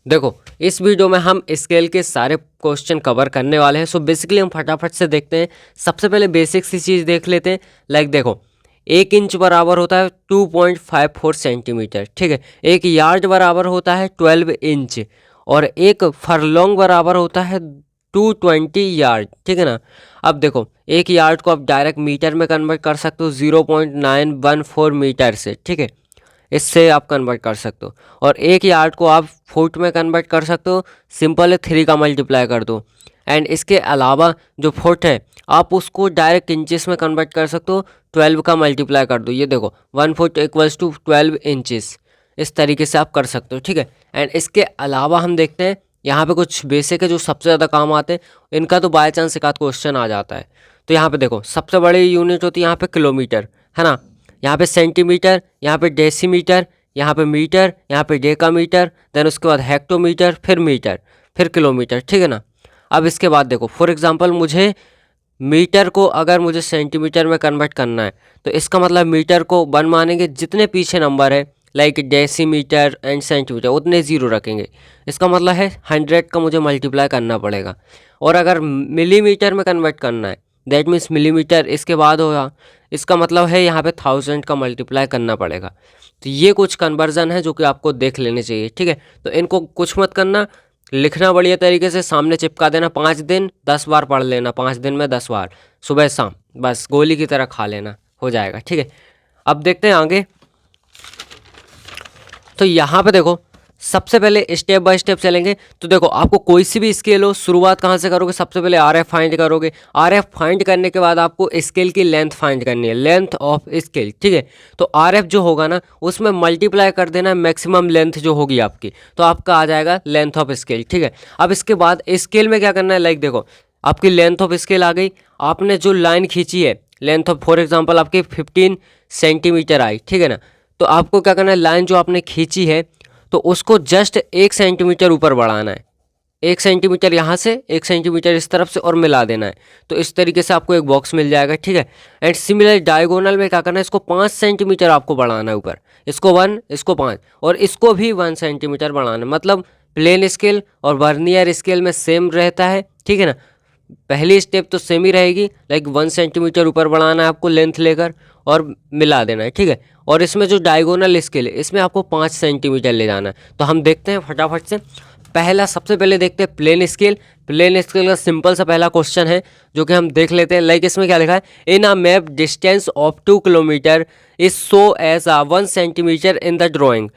देखो, इस वीडियो में हम स्केल के सारे क्वेश्चन कवर करने वाले हैं। सो बेसिकली हम फटाफट से देखते हैं। सबसे पहले बेसिक सी चीज़ देख लेते हैं। लाइक देखो, 1 इंच बराबर होता है 2.54 सेंटीमीटर, ठीक है। 1 यार्ड बराबर होता है 12 इंच और 1 फरलोंग बराबर होता है 220 यार्ड, ठीक है ना। अब देखो, 1 यार्ड को आप डायरेक्ट मीटर में कन्वर्ट कर सकते हो 0.914 मीटर से, ठीक है। इससे आप कन्वर्ट कर सकते हो। और 1 यार्ड को आप फुट में कन्वर्ट कर सकते हो। सिंपल है, 3 का मल्टीप्लाई कर दो। एंड इसके अलावा जो फुट है आप उसको डायरेक्ट इंचेस में कन्वर्ट कर सकते हो। 12 का मल्टीप्लाई कर दो। ये देखो, 1 फुट इक्वल्स टू 12 इंचेस। इस तरीके से आप कर सकते हो, ठीक है। एंड इसके अलावा हम देखते हैं यहाँ पे कुछ बेसिक है जो सबसे ज़्यादा काम आते हैं। इनका तो बाय चांस एक आध क्वेश्चन आ जाता है। तो यहाँ पे देखो, सबसे बड़ी यूनिट होती है यहाँ पे किलोमीटर, है ना। यहाँ पे सेंटीमीटर, यहाँ पे डेसीमीटर, यहाँ पे मीटर, यहाँ पे डेकामीटर, देन उसके बाद हेक्टोमीटर, फिर मीटर, फिर किलोमीटर, ठीक है ना। अब इसके बाद देखो, फॉर एग्जांपल मुझे मीटर को अगर मुझे सेंटीमीटर में कन्वर्ट करना है तो इसका मतलब मीटर को 1 मानेंगे, जितने पीछे नंबर है लाइक डेसीमीटर एंड सेंटीमीटर उतने ज़ीरो रखेंगे। इसका मतलब है 100 का मुझे मल्टीप्लाई करना पड़ेगा। और अगर मिलीमीटर में कन्वर्ट करना है दैट मीन्स मिलीमीटर इसके बाद होगा। इसका मतलब है यहाँ पे 1000 का मल्टीप्लाई करना पड़ेगा। तो ये कुछ कन्वर्जन है जो कि आपको देख लेने चाहिए, ठीक है। तो इनको कुछ मत करना, लिखना बढ़िया तरीके से, सामने चिपका देना। 5 दिन 10 बार पढ़ लेना, 5 दिन में 10 बार, सुबह शाम, बस गोली की तरह खा लेना, हो जाएगा, ठीक है। अब देखते हैं आगे। तो यहाँ पे देखो, सबसे पहले स्टेप बाय स्टेप चलेंगे। तो देखो, आपको कोई सी भी स्केल हो, शुरुआत कहाँ से करोगे, सबसे पहले आरएफ फाइंड करोगे। आरएफ फाइंड करने के बाद आपको स्केल की लेंथ फाइंड करनी है, लेंथ ऑफ स्केल, ठीक है। तो आरएफ जो होगा ना उसमें मल्टीप्लाई कर देना है मैक्सिमम लेंथ जो होगी आपकी, तो आपका आ जाएगा लेंथ ऑफ स्केल, ठीक है। अब इसके बाद स्केल में क्या करना है, लाइक देखो, आपकी लेंथ ऑफ स्केल आ गई। आपने जो लाइन खींची है लेंथ ऑफ, फॉर एग्जाम्पल आपकी 15 सेंटीमीटर आई, ठीक है ना। तो आपको क्या करना है, लाइन जो आपने खींची है तो उसको जस्ट 1 सेंटीमीटर ऊपर बढ़ाना है। 1 सेंटीमीटर यहाँ से, 1 सेंटीमीटर इस तरफ से, और मिला देना है। तो इस तरीके से आपको एक बॉक्स मिल जाएगा, ठीक है। एंड सिमिलर डायगोनल में क्या करना है, इसको 5 सेंटीमीटर आपको बढ़ाना है ऊपर। इसको 1, इसको 5 और इसको भी 1 सेंटीमीटर बढ़ाना है। मतलब प्लेन स्केल और वर्नियर स्केल में सेम रहता है, ठीक है ना। पहली स्टेप तो सेम ही रहेगी, लाइक 1 सेंटीमीटर ऊपर बढ़ाना है आपको लेंथ लेकर और मिला देना है, ठीक है। और इसमें जो डायगोनल स्केल है इसमें आपको 5 सेंटीमीटर ले जाना है। तो हम देखते हैं फटाफट से। पहला, सबसे पहले देखते हैं प्लेन स्केल। प्लेन स्केल का सिंपल सा पहला क्वेश्चन है जो कि हम देख लेते हैं। लाइक इसमें क्या लिखा है, in a map distance of 2 kilometre is so as a 1 centimetre in the drawing.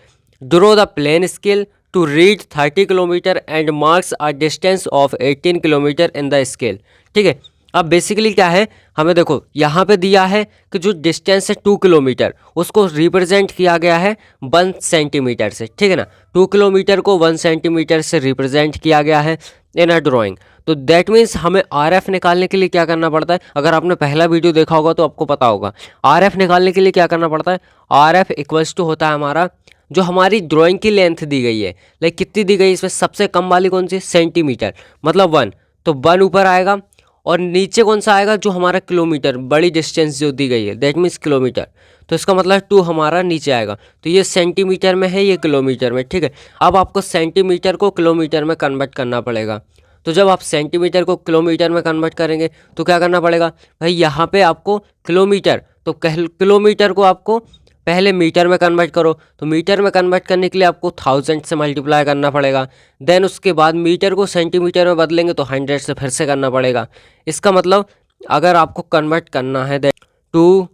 Draw the plane scale to reach 30 kilometre and marks a distance of 18 kilometre in the scale, ठीक है। अब basically क्या है, हमें देखो यहाँ पे दिया है कि जो डिस्टेंस है 2 किलोमीटर उसको रिप्रेजेंट किया गया है 1 सेंटीमीटर से, ठीक है ना। 2 किलोमीटर को 1 सेंटीमीटर से रिप्रेजेंट किया गया है इन अ ड्राइंग। तो दैट मीन्स हमें आरएफ निकालने के लिए क्या करना पड़ता है, अगर आपने पहला वीडियो देखा होगा तो आपको पता होगा। आरएफ निकालने के लिए क्या करना पड़ता है, आरएफ इक्वल्स टू होता है हमारा जो हमारी ड्राइंग की लेंथ दी गई है। लाइक कितनी दी गई, इसमें सबसे कम वाली कौन सी, सेंटीमीटर, मतलब 1। तो 1 ऊपर आएगा और नीचे कौन सा आएगा, जो हमारा किलोमीटर, बड़ी डिस्टेंस जो दी गई है दैट मीन्स किलोमीटर। तो इसका मतलब 2 हमारा नीचे आएगा। तो ये सेंटीमीटर में है, ये किलोमीटर में, ठीक है। अब आपको सेंटीमीटर को किलोमीटर में कन्वर्ट करना पड़ेगा। तो जब आप सेंटीमीटर को किलोमीटर में कन्वर्ट करेंगे तो क्या करना पड़ेगा भाई, यहाँ पे आपको किलोमीटर, तो किलोमीटर को आपको पहले मीटर में कन्वर्ट करो। तो मीटर में कन्वर्ट करने के लिए आपको 1000 से मल्टीप्लाई करना पड़ेगा। देन उसके बाद मीटर को सेंटीमीटर में बदलेंगे तो 100 से फिर से करना पड़ेगा। इसका मतलब अगर आपको कन्वर्ट करना है टू,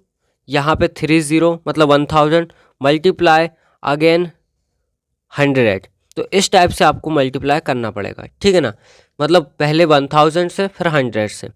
यहाँ पे 30 मतलब 1000 मल्टीप्लाई अगेन 100, तो इस टाइप से आपको मल्टीप्लाई करना पड़ेगा, ठीक है ना। मतलब पहले 1000 से फिर 100 से।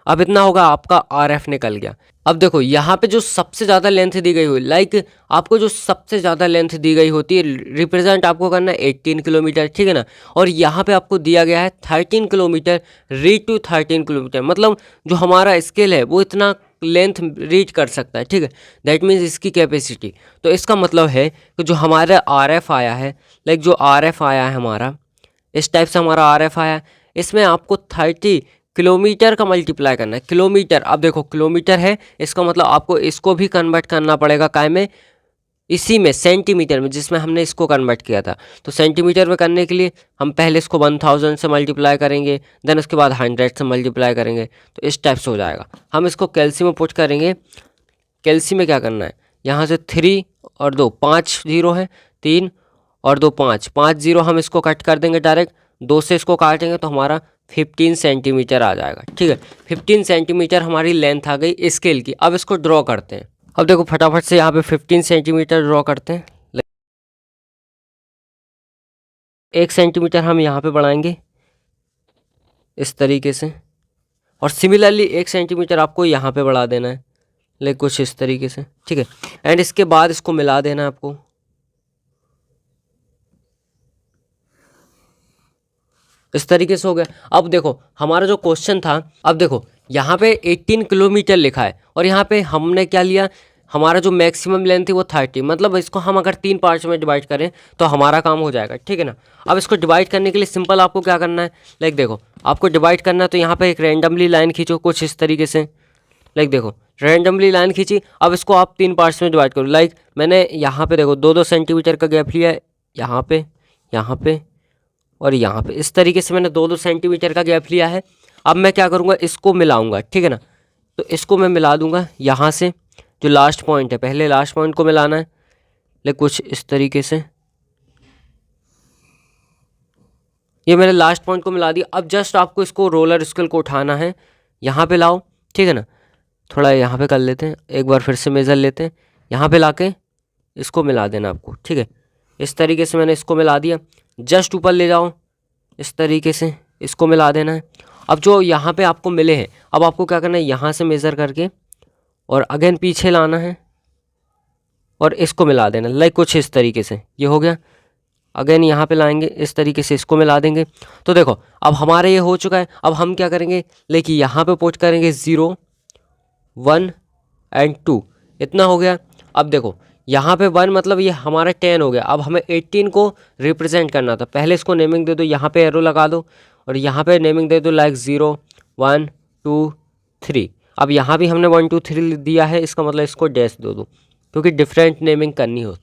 अब इतना होगा, आपका आरएफ निकल गया। अब देखो यहाँ पे जो सबसे ज़्यादा लेंथ दी गई हुई, लाइक आपको जो सबसे ज़्यादा लेंथ दी गई होती है रिप्रेजेंट आपको करना है 18 किलोमीटर, ठीक है ना। और यहाँ पे आपको दिया गया है 13 किलोमीटर, रीच टू 13 किलोमीटर, मतलब जो हमारा स्केल है वो इतना लेंथ रीच कर सकता है, ठीक है। दैट मीन्स इसकी कैपेसिटी। तो इसका मतलब है कि जो हमारा आरएफ आया है, लाइक जो आरएफ आया है हमारा, इस टाइप से हमारा आरएफ आया है, इसमें आपको 30 किलोमीटर का मल्टीप्लाई करना है। किलोमीटर, अब देखो किलोमीटर है, इसका मतलब आपको इसको भी कन्वर्ट करना पड़ेगा काय में, इसी में सेंटीमीटर में जिसमें हमने इसको कन्वर्ट किया था। तो सेंटीमीटर में करने के लिए हम पहले इसको 1000 से मल्टीप्लाई करेंगे, देन उसके बाद 100 से मल्टीप्लाई करेंगे, तो इस टाइप से हो जाएगा। हम इसको कैल्सी में पुट करेंगे। कैल्सी में क्या करना है, यहाँ से 3 और 2 5 जीरो है, 3 और 2 5 जीरो हम इसको कट कर देंगे डायरेक्ट, 2 से इसको काटेंगे तो हमारा 15 सेंटीमीटर आ जाएगा। ठीक है, 15 सेंटीमीटर हमारी लेंथ आ गई स्केल की। अब इसको ड्रॉ करते हैं। अब देखो फटाफट से यहाँ पे 15 सेंटीमीटर ड्रॉ करते हैं। 1 सेंटीमीटर हम यहाँ पे बढ़ाएंगे इस तरीके से, और सिमिलरली 1 सेंटीमीटर आपको यहाँ पे बढ़ा देना है, लाइक कुछ इस तरीके से। ठीक है, एंड इसके बाद इसको मिला देना है आपको। इस तरीके से हो गया। अब देखो हमारा जो क्वेश्चन था, अब देखो यहाँ पे 18 किलोमीटर लिखा है और यहाँ पे हमने क्या लिया, हमारा जो मैक्सिमम लेंथ थी वो 30, मतलब इसको हम अगर 3 पार्ट्स में डिवाइड करें तो हमारा काम हो जाएगा। ठीक है ना। अब इसको डिवाइड करने के लिए सिंपल आपको क्या करना है, लाइक देखो आपको डिवाइड करना है तो यहाँ पे एक रैंडमली लाइन खींचो कुछ इस तरीके से। लाइक देखो रैंडमली लाइन खींची, अब इसको आप 3 पार्ट्स में डिवाइड करो। लाइक मैंने यहाँ पे देखो 2-2 सेंटीमीटर का गैप लिया है, यहाँ पे और यहाँ पे, इस तरीके से मैंने 2-2 सेंटीमीटर का गैप लिया है। अब मैं क्या करूँगा, इसको मिलाऊंगा। ठीक है ना, तो इसको मैं मिला दूंगा यहाँ से, जो लास्ट पॉइंट है पहले लास्ट पॉइंट को मिलाना है, लेकिन कुछ इस तरीके से। ये मैंने लास्ट पॉइंट को मिला दिया। अब जस्ट आपको इसको रोलर स्केल को उठाना है, यहाँ पे लाओ। ठीक है ना, थोड़ा यहाँ पे कर लेते हैं, एक बार फिर से मेज़र लेते हैं, यहाँ पे लाके इसको मिला देना आपको। ठीक है, इस तरीके से मैंने इसको मिला दिया। जस्ट ऊपर ले जाओ, इस तरीके से इसको मिला देना है। अब जो यहाँ पे आपको मिले हैं, अब आपको क्या करना है, यहाँ से मेज़र करके और अगेन पीछे लाना है और इसको मिला देना, लाइक कुछ इस तरीके से। ये हो गया। अगेन यहाँ पे लाएंगे, इस तरीके से इसको मिला देंगे। तो देखो अब हमारे ये हो चुका है। अब हम क्या करेंगे, लेकिन यहाँ पे पुट करेंगे 0, 1 एंड 2, इतना हो गया। अब देखो यहाँ पे 1 मतलब ये हमारा 10 हो गया। अब हमें 18 को रिप्रेजेंट करना था, पहले इसको नेमिंग दे दो, यहाँ पे एरो लगा दो और यहाँ पे नेमिंग दे दो लाइक 0, 1, 2, 3। अब यहाँ भी हमने 1, 2, 3 दिया है, इसका मतलब इसको डैश दे दो क्योंकि डिफरेंट नेमिंग करनी हो।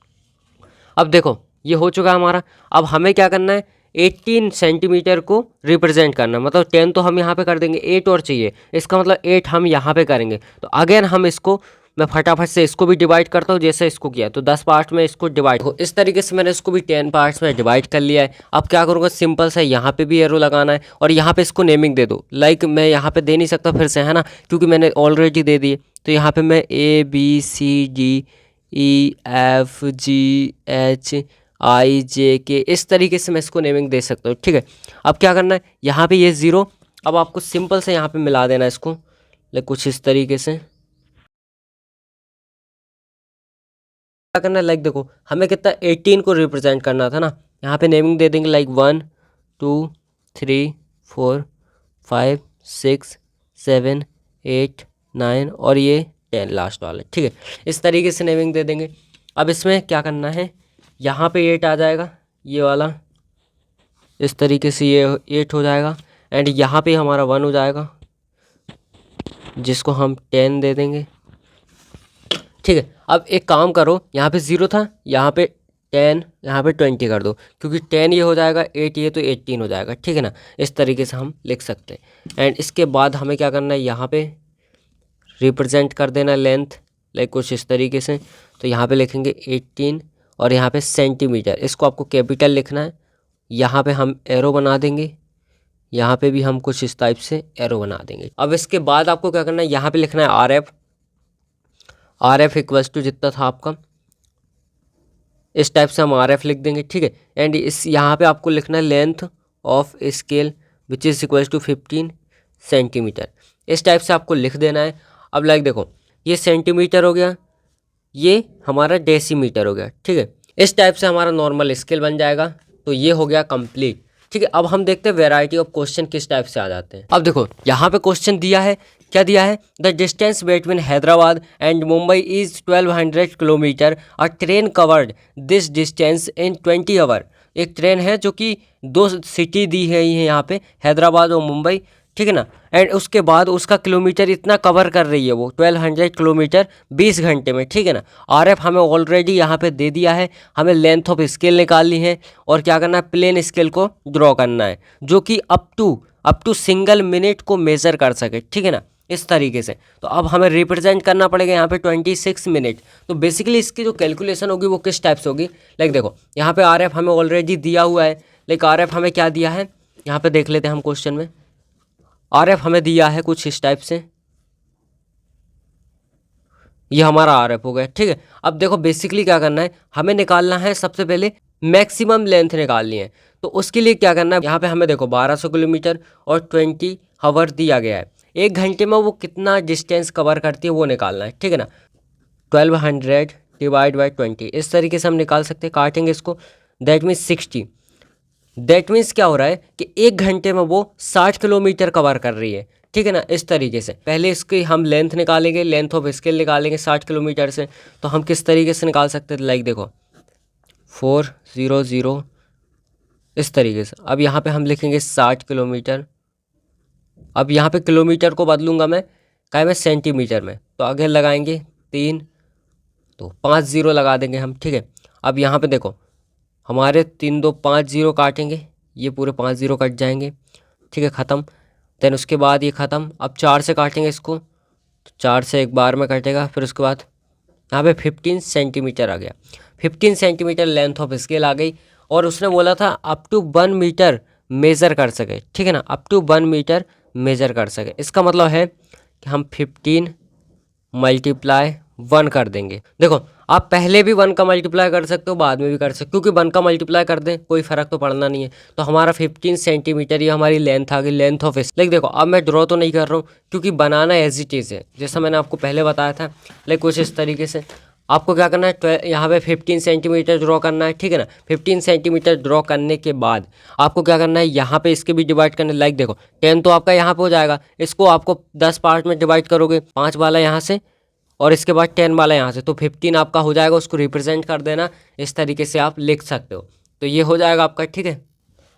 अब देखो ये हो चुका है हमारा। अब हमें क्या करना है, 18 सेंटीमीटर को रिप्रेजेंट करना है, मतलब 10 तो हम यहाँ पे कर देंगे, 8 और चाहिए, इसका मतलब 8 हम यहाँ पे करेंगे। तो अगेन हम इसको, मैं फटाफट से इसको भी डिवाइड करता हूँ जैसे इसको किया, तो 10 पार्ट में इसको डिवाइड हो। इस तरीके से मैंने इसको भी 10 पार्ट्स में डिवाइड कर लिया है। अब क्या करूँगा, सिंपल सा यहाँ पे भी एरो लगाना है और यहाँ पे इसको नेमिंग दे दो। लाइक मैं यहाँ पे दे नहीं सकता फिर से, है ना, क्योंकि मैंने ऑलरेडी दे दिए। तो यहाँ पे मैं ABCDEFGHIJK इस तरीके से मैं इसको नेमिंग दे सकता हूँ। ठीक है, अब क्या करना है, यहाँ पे ये 0, अब आपको सिंपल से यहाँ पे मिला देना है इसको, लाइक कुछ इस तरीके से। क्या करना है, लाइक देखो हमें कितना 18 को रिप्रेजेंट करना था ना, यहाँ पे नेमिंग दे देंगे लाइक 1, 2, 3, 4, 5, 6, 7, 8, 9 और ये 10 लास्ट वाला। ठीक है, इस तरीके से नेमिंग दे देंगे। अब इसमें क्या करना है, यहाँ पे 8 आ जाएगा, ये वाला इस तरीके से ये 8 हो जाएगा एंड यहाँ पे हमारा 1 हो जाएगा जिसको हम 10 दे देंगे। ठीक है, अब एक काम करो, यहाँ पे 0 था, यहाँ पे 10, यहाँ पे 20 कर दो, क्योंकि 10 ये हो जाएगा, 8 ये, तो 18 हो जाएगा। ठीक है ना, इस तरीके से हम लिख सकते हैं। एंड इसके बाद हमें क्या करना है, यहाँ पे रिप्रेजेंट कर देना लेंथ, लाइक कुछ इस तरीके से। तो यहाँ पे लिखेंगे 18 और यहाँ पे सेंटीमीटर, इसको आपको कैपिटल लिखना है। यहाँ पे हम एरो बना देंगे, यहाँ पे भी हम कुछ इस टाइप से एरो बना देंगे। अब इसके बाद आपको क्या करना है, यहाँ पे लिखना है RF इक्वल्स टू जितना था आपका, इस टाइप से हम RF लिख देंगे। ठीक है, एंड इस यहाँ पे आपको लिखना है length of scale which is equals to 15 centimetre, इस टाइप से आपको लिख देना है। अब लाइक देखो ये सेंटीमीटर हो गया, ये हमारा डेसीमीटर हो गया। ठीक है, इस टाइप से हमारा नॉर्मल स्केल बन जाएगा। तो ये हो गया कंप्लीट। ठीक है, अब हम देखते हैं वैरायटी ऑफ क्वेश्चन किस टाइप से आ जाते हैं। अब देखो यहाँ पे क्वेश्चन दिया है, क्या दिया है, the distance between Hyderabad and Mumbai is 1200 kilometre, a train covered this distance in 20 hour. एक ट्रेन है जो कि 2 सिटी दी है यहाँ पे, हैदराबाद और मुंबई। ठीक है ना। एंड उसके बाद उसका किलोमीटर इतना कवर कर रही है वो 1200 किलोमीटर 20 घंटे में, ठीक है ना। आरएफ हमें ऑलरेडी यहाँ पे दे दिया है, हमें लेंथ ऑफ स्केल निकालनी है और क्या करना है, प्लेन स्केल को ड्रॉ करना है जो कि अप टू सिंगल मिनट को मेज़र कर सके, ठीक है ना, इस तरीके से। तो अब हमें रिप्रेजेंट करना पड़ेगा यहाँ पे 26 मिनट। तो बेसिकली इसकी जो कैलकुलेशन होगी वो किस टाइप से होगी, लाइक देखो यहाँ पे आरएफ हमें ऑलरेडी दिया हुआ है। लाइक आरएफ हमें क्या दिया है, यहाँ पे देख लेते हैं हम क्वेश्चन में। आरएफ हमें दिया है कुछ इस टाइप से, ये हमारा आरएफ हो गया, ठीक है। अब देखो बेसिकली क्या करना है, हमें निकालना है सबसे पहले मैक्सिमम लेंथ निकालनी है। तो उसके लिए क्या करना है, यहाँ पे हमें देखो 1200 किलोमीटर और 20 हावर दिया गया है। एक घंटे में वो कितना डिस्टेंस कवर करती है वो निकालना है, ठीक है ना। 1200 डिवाइड बाई 20 इस तरीके से हम निकाल सकते हैं, काटेंगे इसको, दैट मीन्स 60। दैट मीन्स क्या हो रहा है कि एक घंटे में वो 60 किलोमीटर कवर कर रही है, ठीक है ना। इस तरीके से पहले इसकी हम लेंथ निकालेंगे, लेंथ ऑफ स्केल निकालेंगे 60 किलोमीटर से। तो हम किस तरीके से निकाल सकते हैं, लाइक देखो 400 इस तरीके से। अब यहाँ पे हम लिखेंगे 60 किलोमीटर। अब यहाँ पे किलोमीटर को बदलूंगा मैं क्या में, सेंटीमीटर में। तो आगे लगाएंगे 3, तो 5 0 लगा देंगे हम, ठीक है। अब यहाँ पे देखो हमारे 3 2 5 0 काटेंगे, ये पूरे 5 0 कट जाएंगे, ठीक है, ख़त्म। देन उसके बाद ये ख़त्म। अब 4 से काटेंगे इसको, तो 4 से एक बार में कटेगा। फिर उसके बाद यहाँ पे 15 सेंटीमीटर आ गया, 15 सेंटीमीटर लेंथ ऑफ स्केल आ गई। और उसने बोला था अप टू 1 मीटर मेज़र कर सके, ठीक है ना, अप टू 1 मीटर मेज़र कर सके। इसका मतलब है कि हम 15 मल्टीप्लाई 1 कर देंगे। देखो आप पहले भी 1 का मल्टीप्लाई कर सकते हो, बाद में भी कर सकते हो, क्योंकि 1 का मल्टीप्लाई कर दें कोई फ़र्क तो पड़ना नहीं है। तो हमारा 15 सेंटीमीटर ये हमारी लेंथ आ गई, लेंथ ऑफ स्केल। लाइक देखो अब मैं ड्रॉ तो नहीं कर रहा हूँ क्योंकि बनाना एज इट इज़ है, जैसा मैंने आपको पहले बताया था। लाइक कुछ इस तरीके से आपको क्या करना है, यहाँ पे 15 सेंटीमीटर ड्रॉ करना है, ठीक है ना। 15 सेंटीमीटर ड्रॉ करने के बाद आपको क्या करना है, यहाँ पे इसके भी डिवाइड करना है। लाइक देखो 10 तो आपका यहाँ पे हो जाएगा, इसको आपको 10 पार्ट में डिवाइड करोगे, 5 वाला यहाँ से और इसके बाद 10 वाला यहाँ से, तो 15 आपका हो जाएगा। उसको रिप्रेजेंट कर देना, इस तरीके से आप लिख सकते हो। तो ये हो जाएगा आपका, ठीक है।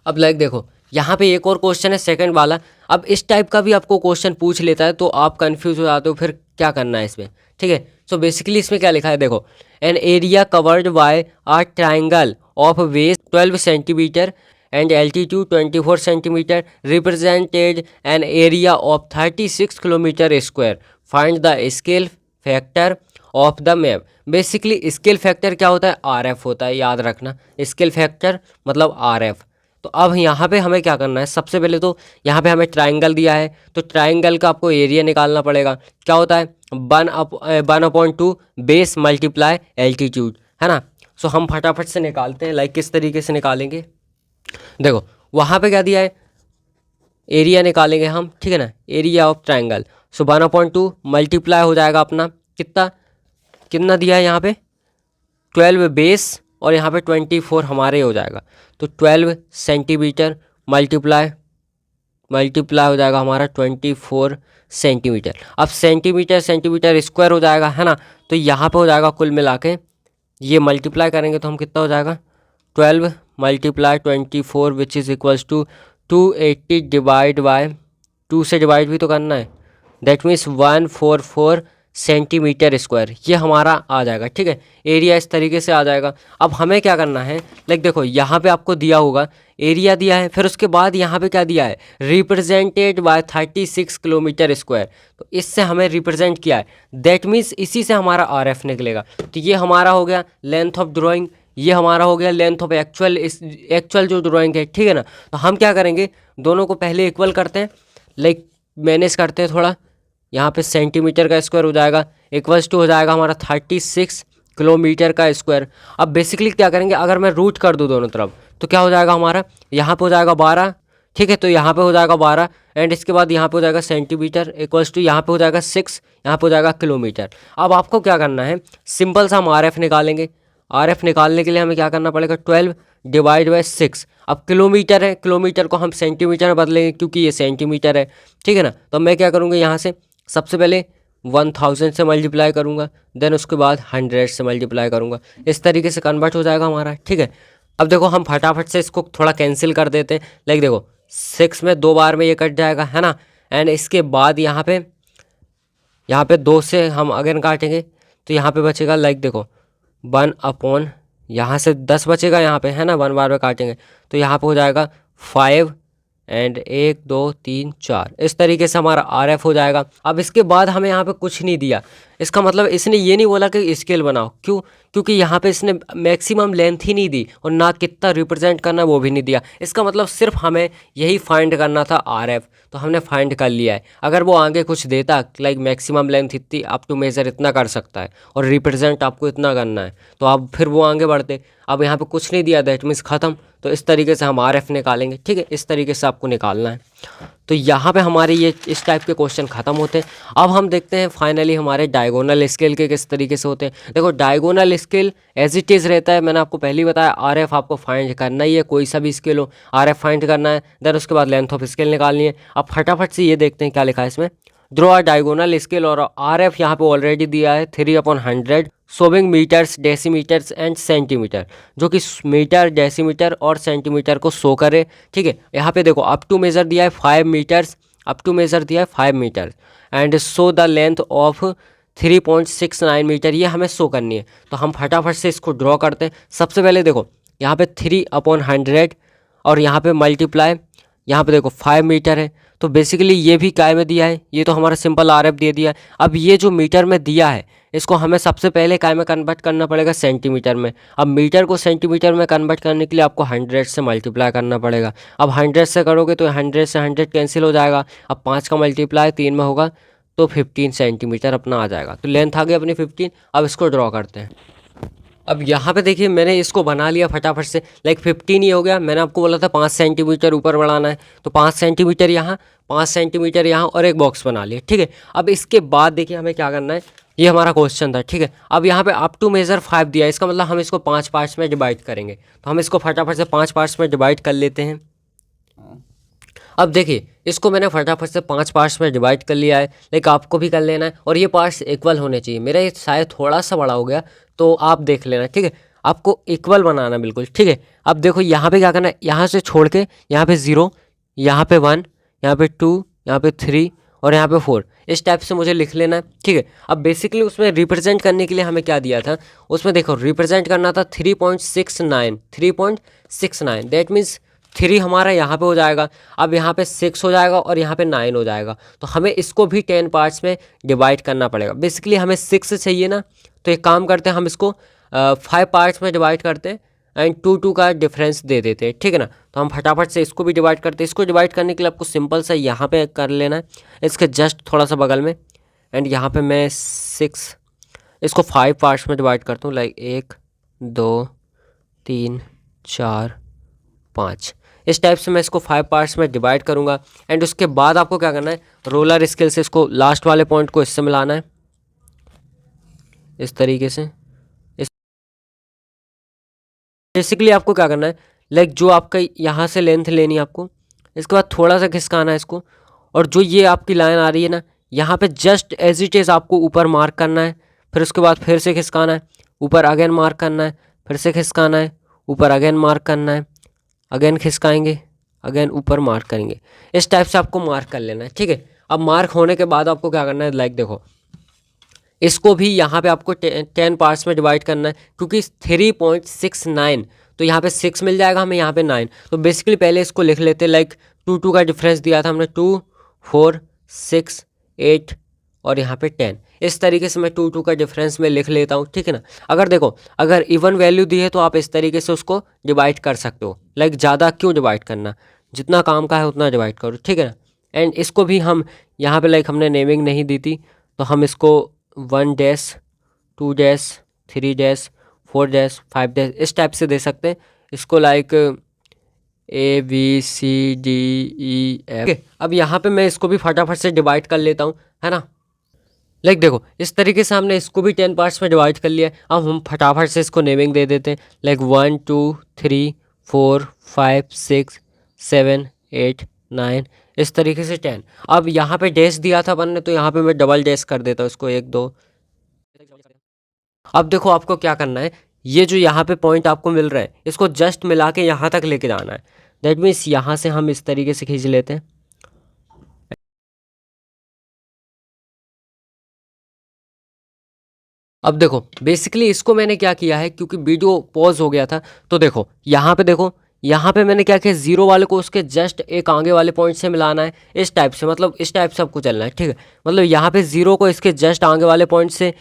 अब लाइक देखो यहाँ पे एक और क्वेश्चन है सेकंड वाला। अब इस टाइप का भी आपको क्वेश्चन पूछ लेता है तो आप कंफ्यूज हो जाते हो, फिर क्या करना है इसमें, ठीक है। सो बेसिकली इसमें क्या लिखा है, देखो an area covered by a triangle of base 12 centimetre and altitude 24 centimeter represented an area of 36 kilometer square. Find the scale factor of the map. Basically scale factor क्या होता है, RF होता है, याद रखना। स्केल फैक्टर मतलब RF। तो अब यहाँ पे हमें क्या करना है, सबसे पहले तो यहाँ पे हमें ट्राइंगल दिया है, तो ट्राइंगल का आपको एरिया निकालना पड़ेगा। क्या होता है, 1/2 बेस मल्टीप्लाई एल्टीट्यूड, है ना। सो हम फटाफट से निकालते हैं। लाइक किस तरीके से निकालेंगे, देखो वहाँ पे क्या दिया है, एरिया निकालेंगे हम, ठीक है ना, area of triangle. So 1/2 multiply हो जाएगा अपना कितना दिया है यहाँ पे 12 बेस और यहाँ पे 24 हमारे हो जाएगा। तो 12 सेंटीमीटर मल्टीप्लाई हो जाएगा हमारा 24 सेंटीमीटर। अब सेंटीमीटर स्क्वायर हो जाएगा, है ना। तो यहाँ पे हो जाएगा कुल मिला के, ये मल्टीप्लाई करेंगे तो हम कितना हो जाएगा 12 multiply 24 which is equals to 280 divide by 2 से डिवाइड भी तो करना है, दैट मीन्स 144 सेंटीमीटर स्क्वायर ये हमारा आ जाएगा, ठीक है। एरिया इस तरीके से आ जाएगा। अब हमें क्या करना है, लाइक देखो यहाँ पे आपको दिया होगा एरिया दिया है, फिर उसके बाद यहाँ पे क्या दिया है, रिप्रेजेंटेड बाय 36 किलोमीटर स्क्वायर। तो इससे हमें रिप्रेजेंट किया है, दैट मीन्स इसी से हमारा RF निकलेगा। तो ये हमारा हो गया लेंथ ऑफ ड्राइंग, ये हमारा हो गया लेंथ ऑफ एक्चुअल जो ड्राइंग है, ठीक है ना। तो हम क्या करेंगे, दोनों को पहले इक्वल करते हैं, लाइक मैनेज करते हैं थोड़ा। यहाँ पे सेंटीमीटर का स्क्वायर हो जाएगा इक्वल्स टू हो जाएगा हमारा 36 किलोमीटर का स्क्वायर। अब बेसिकली क्या करेंगे, अगर मैं रूट कर दूँ दोनों तरफ तो क्या हो जाएगा हमारा, यहाँ पे हो जाएगा 12, ठीक है। तो यहाँ पे हो जाएगा 12 एंड इसके बाद यहाँ पे हो जाएगा सेंटीमीटर इक्वल्स टू यहाँ पे हो जाएगा 6, यहाँ पे हो जाएगा किलोमीटर। अब आपको क्या करना है, सिंपल सा हम RF निकालेंगे। RF निकालने के लिए हमें क्या करना पड़ेगा, 12 डिवाइड बाई 6। अब किलोमीटर है, किलोमीटर को हम सेंटीमीटर में बदलेंगे क्योंकि ये सेंटीमीटर है, ठीक है ना। तो मैं क्या करूँगा, यहाँ से सबसे पहले 1000 से मल्टीप्लाई करूँगा, देन उसके बाद 100 से मल्टीप्लाई करूँगा, इस तरीके से कन्वर्ट हो जाएगा हमारा, ठीक है। अब देखो हम फटाफट से इसको थोड़ा कैंसिल कर देते हैं। लाइक देखो 6 में 2 बार में ये कट जाएगा, है ना। एंड इसके बाद यहाँ पे 2 से हम अगेन काटेंगे तो यहाँ पे बचेगा लाइक देखो 1 अपॉन यहाँ से 10 बचेगा यहाँ पे, है ना, 1 बार में काटेंगे तो यहाँ पे हो जाएगा 5 एंड 1 2 3 4। इस तरीके से हमारा RF हो जाएगा। अब इसके बाद हमें यहाँ पे कुछ नहीं दिया, इसका मतलब इसने ये नहीं बोला कि स्केल बनाओ, क्यों? क्योंकि यहाँ पे इसने मैक्सिमम लेंथ ही नहीं दी और ना कितना रिप्रेजेंट करना वो भी नहीं दिया। इसका मतलब सिर्फ हमें यही फाइंड करना था RF, तो हमने फाइंड कर लिया है। अगर वो आगे कुछ देता लाइक मैक्सिमम लेंथ इतनी, अप टू मेज़र इतना कर सकता है और रिप्रेजेंट आपको इतना करना है, तो आप फिर वो आगे बढ़ते। अब यहाँ पे कुछ नहीं दिया, दैट मीन्स ख़त्म। तो इस तरीके से हम RF निकालेंगे, ठीक है, इस तरीके से आपको निकालना है। तो यहाँ पे हमारे ये इस टाइप के क्वेश्चन ख़त्म होते हैं। अब हम देखते हैं फाइनली हमारे डायगोनल स्केल के किस तरीके से होते हैं। देखो diagonal scale as it is रहता है, मैंने आपको पहले ही बताया RF आपको फाइंड करना ही है, कोई सा भी स्केल हो RF फाइंड करना है, देन उसके बाद लेंथ ऑफ स्केल निकालनी है। अब फटाफट से ये देखते हैं क्या लिखा है इसमें। ड्रॉ अ डायगोनल स्केल और RF यहाँ पे ऑलरेडी दिया है 3/100 शोविंग मीटर्स, डेसीमीटर्स एंड सेंटीमीटर, जो कि मीटर, डेसीमीटर और सेंटीमीटर को शो करे, ठीक है। यहाँ पे देखो अप टू मेज़र दिया है 5 मीटर्स, अप टू मेज़र दिया है 5 metre and show the length of 3.69 metre, ये हमें शो करनी है। तो हम फटाफट से इसको ड्रॉ करते हैं। सबसे पहले देखो यहाँ पे 3/100 और यहाँ पे मल्टीप्लाई, यहाँ पे देखो 5 मीटर है, तो बेसिकली ये भी काय में दिया है, ये तो हमारा सिंपल RF दे दिया है। अब ये जो मीटर में दिया है इसको हमें सबसे पहले काय में कन्वर्ट करना पड़ेगा, सेंटीमीटर में। अब मीटर को सेंटीमीटर में कन्वर्ट करने के लिए आपको 100 से मल्टीप्लाई करना पड़ेगा। अब 100 से करोगे तो 100 से 100 कैंसिल हो जाएगा। अब 5 का मल्टीप्लाई 3 में होगा तो 15 सेंटीमीटर अपना आ जाएगा। तो लेंथ आ गई अपनी 15। अब इसको ड्रॉ करते हैं। अब यहाँ पे देखिए मैंने इसको बना लिया फटाफट से, लाइक 15 ही हो गया। मैंने आपको बोला था 5 सेंटीमीटर ऊपर बढ़ाना है, तो 5 सेंटीमीटर यहाँ, 5 सेंटीमीटर यहाँ और एक बॉक्स बना लिया, ठीक है। अब इसके बाद देखिए हमें क्या करना है, ये हमारा क्वेश्चन था, ठीक है। अब यहाँ पे अप टू मेज़र 5 दिया है, इसका मतलब हम इसको 5 पार्ट्स में डिवाइड करेंगे। तो हम इसको फटाफट से 5 पार्ट्स में डिवाइड कर लेते हैं। अब देखिए इसको मैंने फटाफट से 5 पार्ट्स में डिवाइड कर लिया है, लेकिन आपको भी कर लेना है और ये पार्ट्स इक्वल होने चाहिए। मेरा ये शायद थोड़ा सा बड़ा हो गया तो आप देख लेना, ठीक है। आपको इक्वल बनाना बिल्कुल, ठीक है। अब देखो यहाँ पे क्या करना है, यहाँ से छोड़ के यहाँ पे 0, यहाँ पे 1, यहाँ पे 2, यहाँ पे 3 और यहाँ पे 4, इस टाइप से मुझे लिख लेना है, ठीक है। अब बेसिकली उसमें रिप्रेजेंट करने के लिए हमें क्या दिया था, उसमें देखो रिप्रेजेंट करना था 3.69, दैट मीन्स 3 हमारा यहाँ पे हो जाएगा। अब यहाँ पे 6 हो जाएगा और यहाँ पे 9 हो जाएगा। तो हमें इसको भी 10 पार्ट्स में डिवाइड करना पड़ेगा। बेसिकली हमें 6 चाहिए ना, तो एक काम करते हैं, हम इसको 5 पार्ट्स में डिवाइड करते हैं एंड 2 का डिफरेंस दे देते हैं, ठीक है ना। तो हम फटाफट से इसको भी डिवाइड करते हैं। इसको डिवाइड करने के लिए आपको सिंपल सा यहाँ पे कर लेना है, इसके जस्ट थोड़ा सा बगल में, एंड यहाँ पे मैं 6 इसको 5 पार्ट्स में डिवाइड करता हूँ, लाइक 1 2 3 4 5, इस टाइप से मैं इसको 5 पार्ट्स में डिवाइड करूँगा। एंड उसके बाद आपको क्या करना है, रोलर स्केल से इसको लास्ट वाले पॉइंट को इससे मिलाना है, इस तरीके से। इस बेसिकली आपको क्या करना है, लाइक जो आपका यहाँ से लेंथ लेनी है आपको, इसके बाद थोड़ा सा खिसकाना है इसको, और जो ये आपकी लाइन आ रही है ना, यहाँ पे जस्ट एज इट इज़ आपको ऊपर मार्क करना है। फिर उसके बाद फिर से खिसकाना है, ऊपर अगेन मार्क करना है, फिर से खिसकाना है, ऊपर अगेन मार्क करना है, अगेन खिसकाएंगे, अगेन ऊपर मार्क करेंगे। इस टाइप से आपको मार्क कर लेना है, ठीक है। अब मार्क होने के बाद आपको क्या करना है, लाइक देखो इसको भी यहाँ पे आपको 10 पार्ट्स में डिवाइड करना है, क्योंकि 3.69 तो यहाँ पे 6 मिल जाएगा हमें, यहाँ पे 9। तो बेसिकली पहले इसको लिख लेते हैं, लाइक 2 का डिफरेंस दिया था हमने, 2 4 6 8 और यहाँ पे 10। इस तरीके से मैं 2 का डिफरेंस में लिख लेता हूँ, ठीक है ना। अगर देखो अगर इवन वैल्यू दी है तो आप इस तरीके से उसको डिवाइड कर सकते हो, लाइक ज़्यादा क्यों डिवाइड करना, जितना काम का है उतना डिवाइड करो, ठीक है ना। एंड इसको भी हम यहाँ पे लाइक हमने नेमिंग नहीं दी थी, तो हम इसको 1 dash 2 dash 3 dash 4 dash 5 dash इस टाइप से दे सकते हैं इसको, लाइक ABCDEF। अब यहाँ पे मैं इसको भी फटाफट से डिवाइड कर लेता हूँ, है ना। लाइक देखो इस तरीके से हमने इसको भी 10 पार्ट्स में डिवाइड कर लिया है। अब हम फटाफट से इसको नेमिंग दे देते हैं, लाइक 1 2 3 4 5 6 7 8 9, इस तरीके से 10। अब यहाँ पे डैश दिया था अपन ने, तो यहाँ पे मैं डबल डैश कर देता हूँ इसको, 1 2। अब देखो आपको क्या करना है, ये जो यहाँ पे पॉइंट आपको मिल रहा है इसको जस्ट मिला के यहाँ तक लेके जाना है। दैट मीन्स यहाँ से हम इस तरीके से खींच लेते हैं, अब देखो बेसिकली इसको मैंने क्या किया है, क्योंकि वीडियो पॉज हो गया था, तो देखो यहाँ पे मैंने क्या किया, जीरो वाले को उसके जस्ट एक आगे वाले पॉइंट से मिलाना है, इस टाइप से, मतलब इस टाइप से आपको चलना है, ठीक है। मतलब यहाँ पे जीरो को इसके जस्ट आगे वाले पॉइंट से,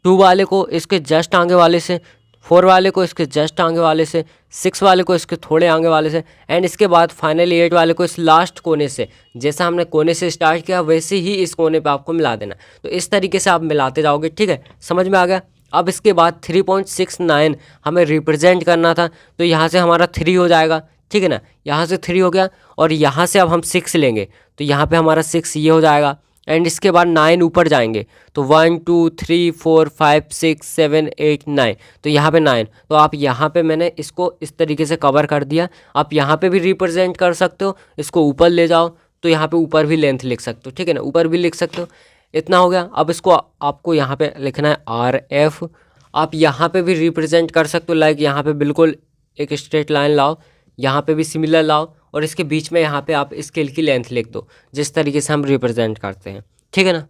टू वाले को इसके जस्ट आगे वाले से, फोर वाले को इसके जस्ट आगे वाले से, सिक्स वाले को इसके थोड़े आगे वाले से, एंड इसके बाद फाइनली एट वाले को इस लास्ट कोने से, जैसा हमने कोने से स्टार्ट किया वैसे ही इस कोने पे आपको मिला देना। तो इस तरीके से आप मिलाते जाओगे, ठीक है, समझ में आ गया। अब इसके बाद 3.69 हमें रिप्रेजेंट करना था, तो यहाँ से हमारा 3 हो जाएगा, ठीक है ना, यहाँ से 3 हो गया, और यहाँ से अब हम 6 लेंगे, तो यहाँ पे हमारा 6 ये हो जाएगा, एंड इसके बाद 9 ऊपर जाएंगे, तो 1 2 3 4 5 6 7 8 9, तो यहाँ पे 9, तो आप यहाँ पे मैंने इसको इस तरीके से कवर कर दिया। आप यहाँ पे भी रिप्रेजेंट कर सकते हो, इसको ऊपर ले जाओ तो यहाँ पे ऊपर भी लेंथ लिख सकते हो, ठीक है ना, ऊपर भी लिख सकते हो। इतना हो गया। अब इसको आपको यहाँ पे लिखना है RF। आप यहाँ पे भी रिप्रेजेंट कर सकते हो, लाइक यहाँ पे बिल्कुल एक स्ट्रेट लाइन लाओ, यहाँ पे भी सिमिलर लाओ, और इसके बीच में यहाँ पे आप स्केल की लेंथ लिख दो, जिस तरीके से हम रिप्रेजेंट करते हैं, ठीक है ना।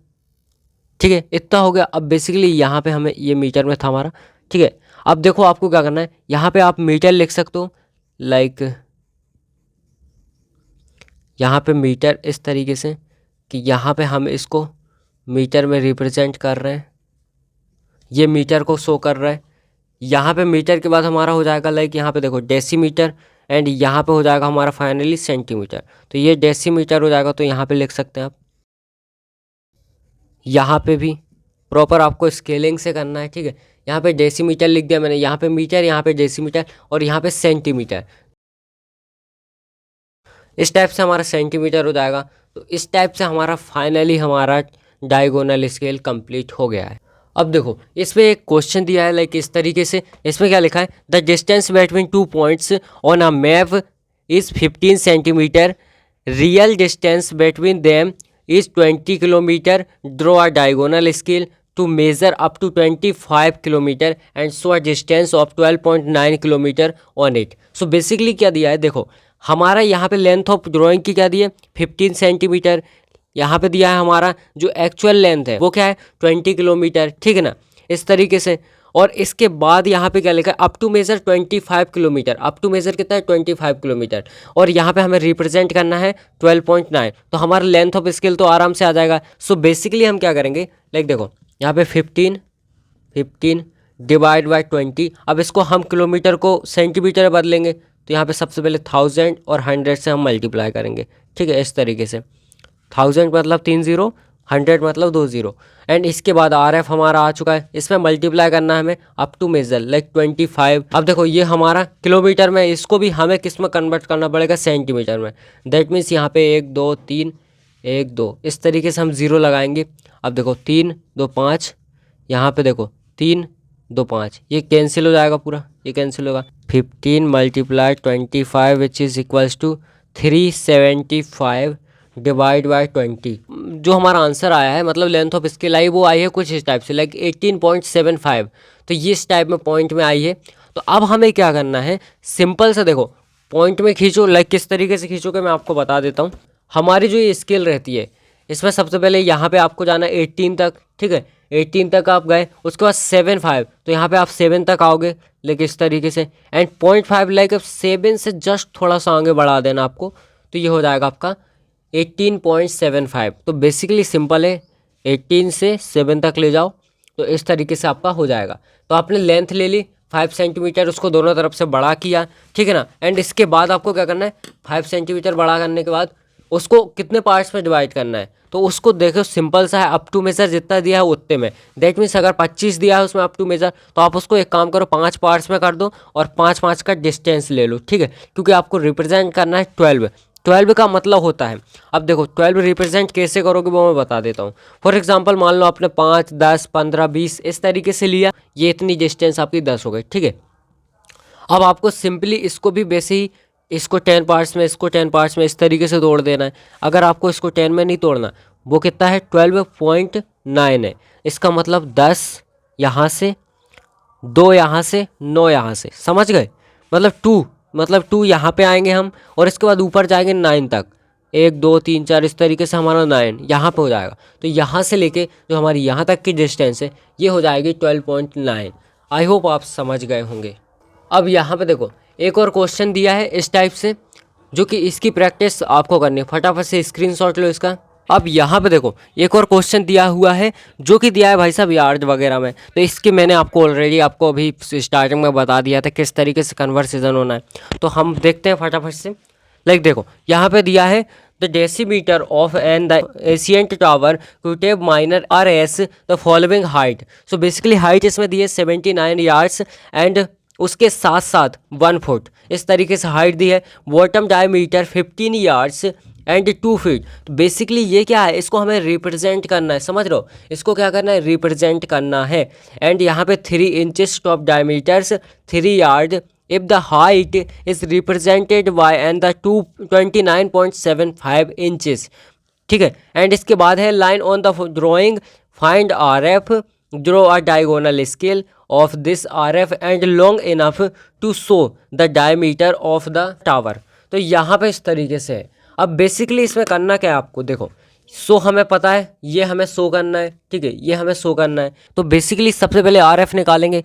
ठीक है, इतना हो गया। अब बेसिकली यहाँ पे हमें ये मीटर में था हमारा, ठीक है। अब देखो आपको क्या करना है, यहाँ पे आप मीटर लिख सकते हो, लाइक यहाँ पे मीटर इस तरीके से कि यहाँ पे हम इसको मीटर में रिप्रेजेंट कर रहे हैं, ये मीटर को शो कर रहा है। यहाँ पे मीटर के बाद हमारा हो जाएगा लाइक यहाँ पे देखो डेसीमीटर, एंड यहाँ पे हो जाएगा हमारा फाइनली सेंटीमीटर, तो ये डेसीमीटर हो जाएगा, तो यहाँ पे लिख सकते हैं आप। यहाँ पे भी प्रॉपर आपको स्केलिंग से करना है, ठीक है। यहाँ पे डेसीमीटर लिख दिया मैंने, यहाँ पे मीटर, यहाँ पे डेसीमीटर, और यहाँ पे सेंटीमीटर। इस टाइप से हमारा सेंटीमीटर हो जाएगा। तो इस टाइप से हमारा फाइनली हमारा डायगोनल स्केल कंप्लीट हो गया है। अब देखो इसमें एक क्वेश्चन दिया है लाइक इस तरीके से, इसमें क्या लिखा है, the distance between 2 points on a map is 15 centimetre, real distance between them is 20 kilometre, draw a diagonal scale to measure up to 25 kilometre and show a distance of 12.9 kilometre on it. So basically क्या दिया है, देखो हमारा यहाँ पे length of drawing की क्या दी है 15 सेंटीमीटर, यहाँ पे दिया है हमारा जो एक्चुअल लेंथ है वो क्या है 20 किलोमीटर, ठीक है ना, इस तरीके से। और इसके बाद यहाँ पे क्या लिखा है, up to measure 25 kilometre, up to measure कितना है 25 किलोमीटर, और यहाँ पे हमें रिप्रेजेंट करना है 12.9, तो हमारा लेंथ ऑफ स्केल तो आराम से आ जाएगा। सो बेसिकली हम क्या करेंगे, लाइक देखो यहाँ पे 15 डिवाइड बाई 20, अब इसको हम किलोमीटर को सेंटीमीटर में बदलेंगे, तो यहाँ पे सबसे पहले 1000 और 100 से हम मल्टीप्लाई करेंगे, ठीक है, इस तरीके से 1000 मतलब 3 0, 100 मतलब 2 0, एंड इसके बाद RF हमारा आ चुका है, इसमें मल्टीप्लाई करना है हमें अप टू मेजर लाइक 25। अब देखो ये हमारा किलोमीटर में, इसको भी हमें किस में कन्वर्ट करना पड़ेगा, सेंटीमीटर में। दैट मीन्स यहाँ पे 1 2 3 1 2 इस तरीके से हम 0 लगाएंगे। अब देखो 3 2 5, यहाँ पे देखो 3 2 5, ये कैंसिल हो जाएगा पूरा, ये कैंसिल होगा। 15 multiply 25 which is equals to 375 divide by 20। जो हमारा आंसर आया है, मतलब लेंथ ऑफ स्केल आई, वो आई है कुछ इस टाइप से लाइक 18.75, तो ये इस टाइप में पॉइंट में आई है। तो अब हमें क्या करना है, सिंपल सा देखो पॉइंट में खींचो, लाइक किस तरीके से खींचोगे मैं आपको बता देता हूँ। हमारी जो ये स्केल रहती है इसमें सबसे पहले यहाँ पे आपको जाना है 18 तक, ठीक है, 18 तक आप गए, उसके बाद 7.5, तो यहाँ पे आप 7 तक आओगे लेकिन इस तरीके से, एंड 0.5 लाइक 7 से जस्ट थोड़ा सा आगे बढ़ा देना आपको, तो ये हो जाएगा आपका 18.75। तो बेसिकली सिंपल है, 18 से 7 तक ले जाओ तो इस तरीके से आपका हो जाएगा। तो आपने लेंथ ले ली 5 सेंटीमीटर, उसको दोनों तरफ से बड़ा किया, ठीक है ना, एंड इसके बाद आपको क्या करना है, 5 सेंटीमीटर बड़ा करने के बाद उसको कितने पार्ट्स में डिवाइड करना है, तो उसको देखो सिंपल सा है, अप टू मेजर जितना दिया है उतने में। दैट मीन्स अगर 25 दिया है उसमें अप टू मेजर, तो आप उसको एक काम करो 5 पार्ट्स में कर दो और 5 का डिस्टेंस ले लो, ठीक है, क्योंकि आपको रिप्रेजेंट करना है 12 का मतलब होता है। अब देखो 12 रिप्रेजेंट कैसे करोगे वो मैं बता देता हूँ। फॉर एग्जांपल मान लो आपने 5 10 15 20 इस तरीके से लिया, ये इतनी डिस्टेंस आपकी 10 हो गई, ठीक है। अब आपको सिंपली इसको भी वैसे ही, इसको 10 पार्ट्स में, इसको 10 पार्ट्स में इस तरीके से तोड़ देना है। अगर आपको इसको 10 में नहीं तोड़ना, वो कितना है 12.9 है, इसका मतलब 10 यहाँ से, 2 यहाँ से, 9 यहाँ से, समझ गए, मतलब 2 यहाँ पे आएंगे हम, और इसके बाद ऊपर जाएंगे 9 तक, 1 2 3 4 इस तरीके से हमारा 9 यहाँ पे हो जाएगा। तो यहाँ से लेके जो हमारी यहाँ तक की डिस्टेंस है ये हो जाएगी 12.9। आई होप आप समझ गए होंगे। अब यहाँ पे देखो एक और क्वेश्चन दिया है इस टाइप से, जो कि इसकी प्रैक्टिस आपको करनी है। फटाफट से स्क्रीनशॉट लो इसका। अब यहाँ पे देखो एक और क्वेश्चन दिया हुआ है, जो कि दिया है भाई साहब यार्ड वगैरह में। तो इसके मैंने आपको ऑलरेडी आपको अभी स्टार्टिंग में बता दिया था किस तरीके से कन्वर्सेशन होना है। तो हम देखते हैं फटाफट से। लाइक देखो यहाँ पे दिया है the decimetre of an the ancient tower could have minor are as the following height. So basically height इसमें दी है 79 यार्ड्स एंड उसके साथ साथ 1 फुट इस तरीके से हाइट दी है। Bottom diameter 15 yards and 2 feet. तो बेसिकली ये क्या है, इसको हमें रिप्रेजेंट करना है, समझ रहे हो, इसको क्या करना है, रिप्रेजेंट करना है। एंड यहाँ पे 3 inches top diameters 3 yard if the height is represented by and the 29.75 inches। ठीक है। एंड इसके बाद है line on the drawing find R F draw a diagonal scale of this R F and long enough to show the diameter of the tower. तो यहाँ पे इस तरीके से है। अब बेसिकली इसमें करना क्या है आपको, देखो सो हमें पता है ये हमें शो करना है, ठीक है, ये हमें शो करना है। तो बेसिकली सबसे पहले आर एफ निकालेंगे।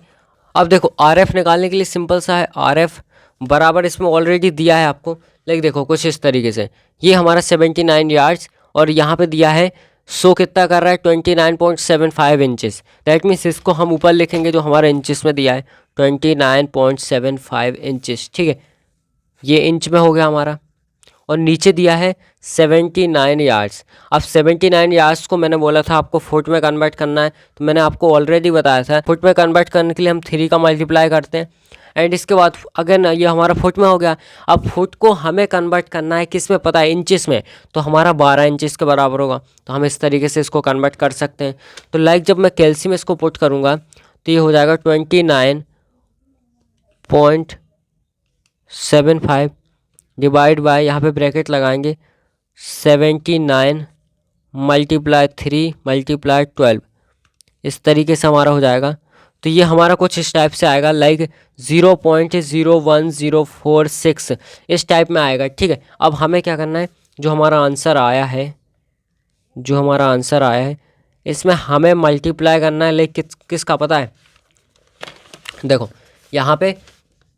अब देखो आर एफ निकालने के लिए सिंपल सा है, आर एफ बराबर इसमें ऑलरेडी दिया है आपको। लाइक देखो कुछ इस तरीके से ये हमारा 79 यार्ड्स और यहाँ पे दिया है सो कितना कर रहा है 29.75 इंचेस। दैट मीन्स इसको हम ऊपर लिखेंगे जो हमारा इंचेस में दिया है 29.75 इंचेस। ठीक है, ये इंच में हो गया हमारा। और नीचे दिया है 79 यार्ड्स। अब 79 यार्ड्स को मैंने बोला था आपको फुट में कन्वर्ट करना है, तो मैंने आपको ऑलरेडी बताया था फुट में कन्वर्ट करने के लिए हम 3 का मल्टीप्लाई करते हैं। एंड इसके बाद अगर ये हमारा फुट में हो गया। अब फुट को हमें कन्वर्ट करना है किस में, पता है, इंचेस में। तो हमारा 12 इंचेस के बराबर होगा। तो हम इस तरीके से इसको कन्वर्ट कर सकते हैं। तो लाइक जब मैं कैल्सी में इसको पुट करूँगा तो ये हो जाएगा 29.75 डिवाइड बाय, यहाँ पे ब्रैकेट लगाएंगे, 79 मल्टीप्लाई 3 मल्टीप्लाई 12 इस तरीके से हमारा हो जाएगा। तो ये हमारा कुछ इस टाइप से आएगा, लाइक 0.01046 इस टाइप में आएगा। ठीक है, अब हमें क्या करना है, जो हमारा आंसर आया है इसमें हमें मल्टीप्लाई करना है। लाइक किसका पता है, देखो यहाँ पे